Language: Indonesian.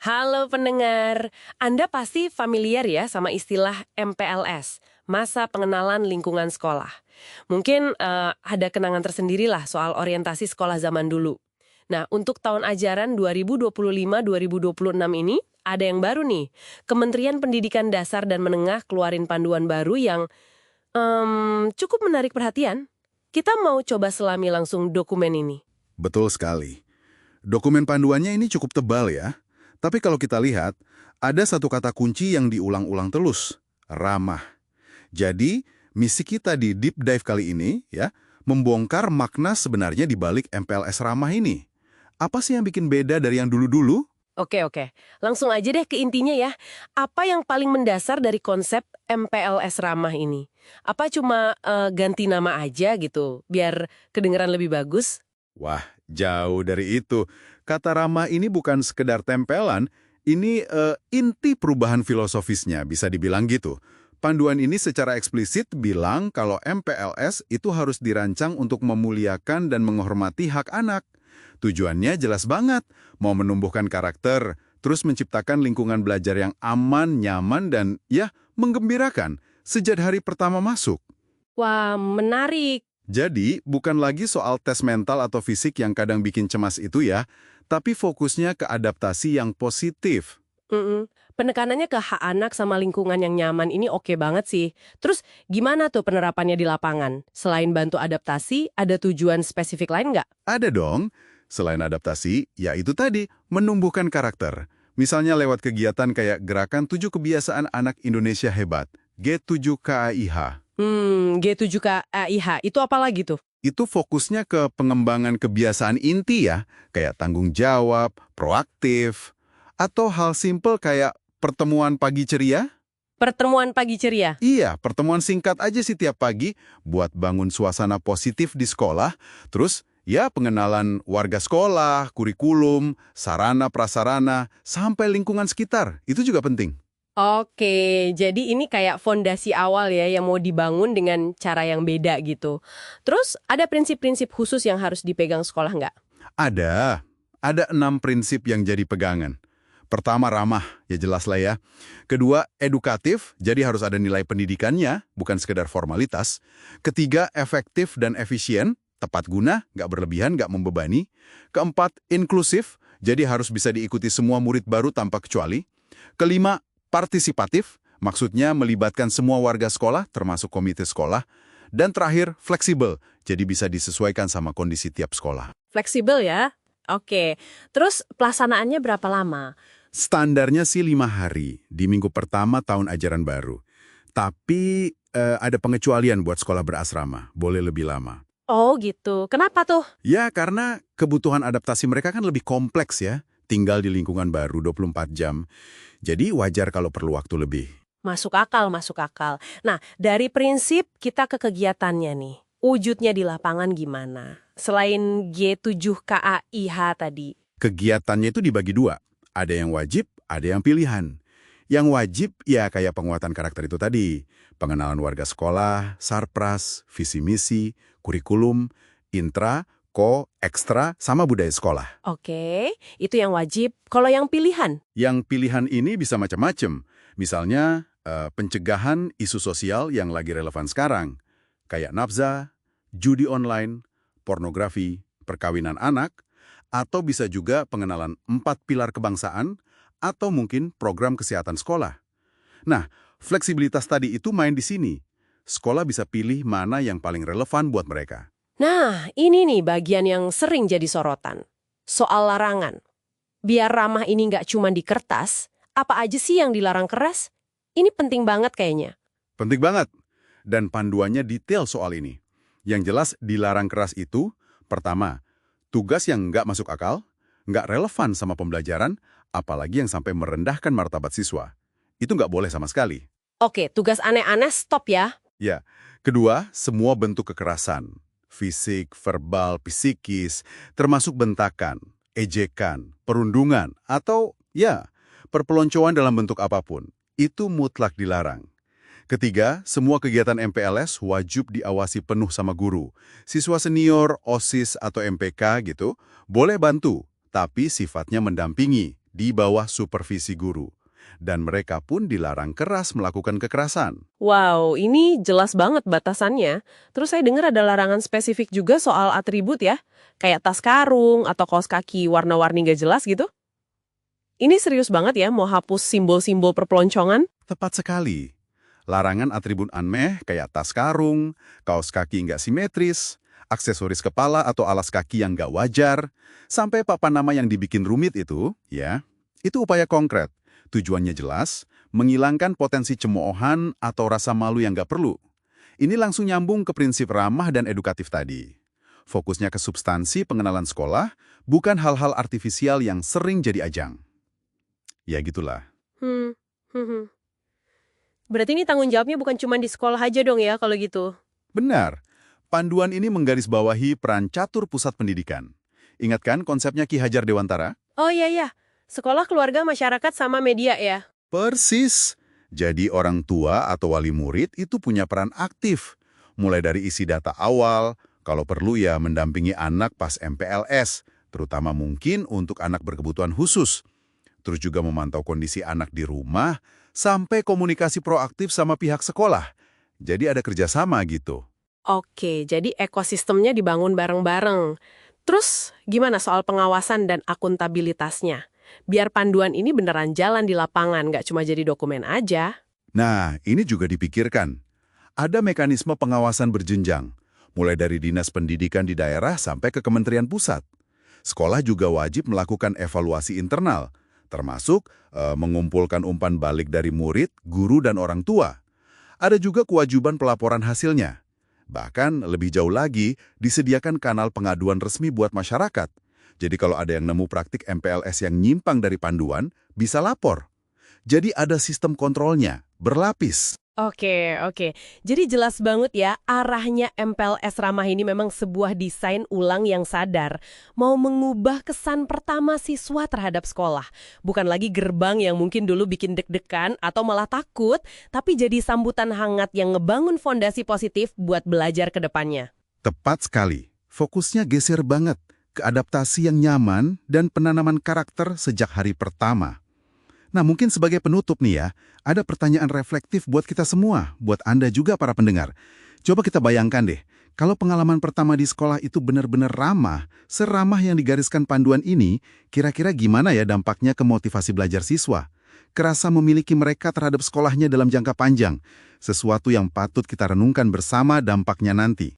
Halo pendengar, Anda pasti familiar ya sama istilah MPLS, Masa Pengenalan Lingkungan Sekolah. Mungkin ada kenangan tersendiri lah soal orientasi sekolah zaman dulu. Nah, untuk tahun ajaran 2025-2026 ini, ada yang baru nih. Kementerian Pendidikan Dasar dan Menengah keluarin panduan baru yang cukup menarik perhatian. Kita mau coba selami langsung dokumen ini. Betul sekali. Dokumen panduannya ini cukup tebal ya. Tapi kalau kita lihat, ada satu kata kunci yang diulang-ulang terus, ramah. Jadi, misi kita di Deep Dive kali ini ya, membongkar makna sebenarnya di balik MPLS ramah ini. Apa sih yang bikin beda dari yang dulu-dulu? Oke. Langsung aja deh ke intinya ya. Apa yang paling mendasar dari konsep MPLS ramah ini? Apa cuma ganti nama aja gitu, biar kedengeran lebih bagus? Wah, jauh dari itu. Kata ramah ini bukan sekedar tempelan, ini inti perubahan filosofisnya, bisa dibilang gitu. Panduan ini secara eksplisit bilang kalau MPLS itu harus dirancang untuk memuliakan dan menghormati hak anak. Tujuannya jelas banget, mau menumbuhkan karakter, terus menciptakan lingkungan belajar yang aman, nyaman, dan ya, menggembirakan sejak hari pertama masuk. Wah, menarik. Jadi, bukan lagi soal tes mental atau fisik yang kadang bikin cemas itu ya, tapi fokusnya ke adaptasi yang positif. Penekanannya ke hak anak sama lingkungan yang nyaman ini oke banget sih. Terus gimana tuh penerapannya di lapangan? Selain bantu adaptasi, ada tujuan spesifik lain nggak? Ada dong, selain adaptasi, ya itu tadi, menumbuhkan karakter. Misalnya lewat kegiatan kayak Gerakan 7 Kebiasaan Anak Indonesia Hebat, G7KAIH. G7KAIH, itu apa lagi tuh? Itu fokusnya ke pengembangan kebiasaan inti ya, kayak tanggung jawab, proaktif, atau hal simpel kayak pertemuan pagi ceria. Pertemuan pagi ceria. Iya, pertemuan singkat aja sih tiap pagi buat bangun suasana positif di sekolah. Terus, ya pengenalan warga sekolah, kurikulum, sarana prasarana, sampai lingkungan sekitar. Itu juga penting. Oke, jadi ini kayak fondasi awal ya yang mau dibangun dengan cara yang beda gitu. Terus ada prinsip-prinsip khusus yang harus dipegang sekolah nggak? Ada. Ada 6 prinsip yang jadi pegangan. Pertama, ramah, ya jelas lah ya. Kedua, edukatif, jadi harus ada nilai pendidikannya, bukan sekedar formalitas. Ketiga, efektif dan efisien, tepat guna, nggak berlebihan, nggak membebani. Keempat, inklusif, jadi harus bisa diikuti semua murid baru tanpa kecuali. Kelima, partisipatif, maksudnya melibatkan semua warga sekolah, termasuk komite sekolah. Dan terakhir, fleksibel, jadi bisa disesuaikan sama kondisi tiap sekolah. Fleksibel ya? Oke, terus pelaksanaannya berapa lama? Standarnya sih 5 hari, di minggu pertama tahun ajaran baru. Tapi ada pengecualian buat sekolah berasrama, boleh lebih lama. Oh gitu, kenapa tuh? Ya, karena kebutuhan adaptasi mereka kan lebih kompleks ya, tinggal di lingkungan baru 24 jam. Jadi wajar kalau perlu waktu lebih. Masuk akal, masuk akal. Nah, dari prinsip kita ke kegiatannya nih. Wujudnya di lapangan gimana? Selain G7KAIH tadi. Kegiatannya itu dibagi dua. Ada yang wajib, ada yang pilihan. Yang wajib ya kayak penguatan karakter itu tadi. Pengenalan warga sekolah, sarpras, visi misi, kurikulum, intra, ekstra, sama budaya sekolah. Oke, itu yang wajib. Kalau yang pilihan? Yang pilihan ini bisa macam-macam. Misalnya, pencegahan isu sosial yang lagi relevan sekarang. Kayak nafsa, judi online, pornografi, perkawinan anak, atau bisa juga pengenalan 4 pilar kebangsaan, atau mungkin program kesehatan sekolah. Nah, fleksibilitas tadi itu main di sini. Sekolah bisa pilih mana yang paling relevan buat mereka. Nah, ini nih bagian yang sering jadi sorotan. Soal larangan. Biar ramah ini nggak cuma di kertas, apa aja sih yang dilarang keras? Ini penting banget kayaknya. Penting banget. Dan panduannya detail soal ini. Yang jelas dilarang keras itu, pertama, tugas yang nggak masuk akal, nggak relevan sama pembelajaran, apalagi yang sampai merendahkan martabat siswa. Itu nggak boleh sama sekali. Oke, tugas aneh-aneh stop ya. Ya, kedua, semua bentuk kekerasan. Fisik, verbal, psikis, termasuk bentakan, ejekan, perundungan, atau ya, perpeloncoan dalam bentuk apapun. Itu mutlak dilarang. Ketiga, semua kegiatan MPLS wajib diawasi penuh sama guru. Siswa senior, OSIS, atau MPK gitu, boleh bantu, tapi sifatnya mendampingi, di bawah supervisi guru. Dan mereka pun dilarang keras melakukan kekerasan. Wow, ini jelas banget batasannya. Terus saya dengar ada larangan spesifik juga soal atribut ya, kayak tas karung atau kaos kaki warna-warni nggak jelas gitu. Ini serius banget ya mau hapus simbol-simbol perpeloncongan? Tepat sekali. Larangan atribut aneh kayak tas karung, kaos kaki nggak simetris, aksesoris kepala atau alas kaki yang nggak wajar, sampai papan nama yang dibikin rumit itu, ya, itu upaya konkret. Tujuannya jelas, menghilangkan potensi cemoohan atau rasa malu yang nggak perlu. Ini langsung nyambung ke prinsip ramah dan edukatif tadi. Fokusnya ke substansi pengenalan sekolah, bukan hal-hal artifisial yang sering jadi ajang. Ya gitulah. Hmm, hmm, hmm. Berarti ini tanggung jawabnya bukan cuma di sekolah aja dong ya kalau gitu? Benar. Panduan ini menggarisbawahi peran catur pusat pendidikan. Ingat kan konsepnya Ki Hajar Dewantara? Oh iya, sekolah, keluarga, masyarakat, sama media ya? Persis. Jadi orang tua atau wali murid itu punya peran aktif. Mulai dari isi data awal, kalau perlu ya mendampingi anak pas MPLS, terutama mungkin untuk anak berkebutuhan khusus. Terus juga memantau kondisi anak di rumah, sampai komunikasi proaktif sama pihak sekolah. Jadi ada kerjasama gitu. Oke, jadi ekosistemnya dibangun bareng-bareng. Terus gimana soal pengawasan dan akuntabilitasnya? Biar panduan ini beneran jalan di lapangan, nggak cuma jadi dokumen aja. Nah, ini juga dipikirkan. Ada mekanisme pengawasan berjenjang, mulai dari dinas pendidikan di daerah sampai ke Kementerian Pusat. Sekolah juga wajib melakukan evaluasi internal, termasuk mengumpulkan umpan balik dari murid, guru, dan orang tua. Ada juga kewajiban pelaporan hasilnya. Bahkan lebih jauh lagi, disediakan kanal pengaduan resmi buat masyarakat. Jadi kalau ada yang nemu praktik MPLS yang nyimpang dari panduan, bisa lapor. Jadi ada sistem kontrolnya, berlapis. Oke. Jadi jelas banget ya, arahnya MPLS ramah ini memang sebuah desain ulang yang sadar. Mau mengubah kesan pertama siswa terhadap sekolah. Bukan lagi gerbang yang mungkin dulu bikin deg-degan atau malah takut, tapi jadi sambutan hangat yang ngebangun fondasi positif buat belajar ke depannya. Tepat sekali. Fokusnya geser banget ke adaptasi yang nyaman dan penanaman karakter sejak hari pertama. Nah, mungkin sebagai penutup nih ya, ada pertanyaan reflektif buat kita semua, buat Anda juga para pendengar. Coba kita bayangkan deh, kalau pengalaman pertama di sekolah itu benar-benar ramah, seramah yang digariskan panduan ini, kira-kira gimana ya dampaknya ke motivasi belajar siswa? Kerasa memiliki mereka terhadap sekolahnya dalam jangka panjang, sesuatu yang patut kita renungkan bersama dampaknya nanti.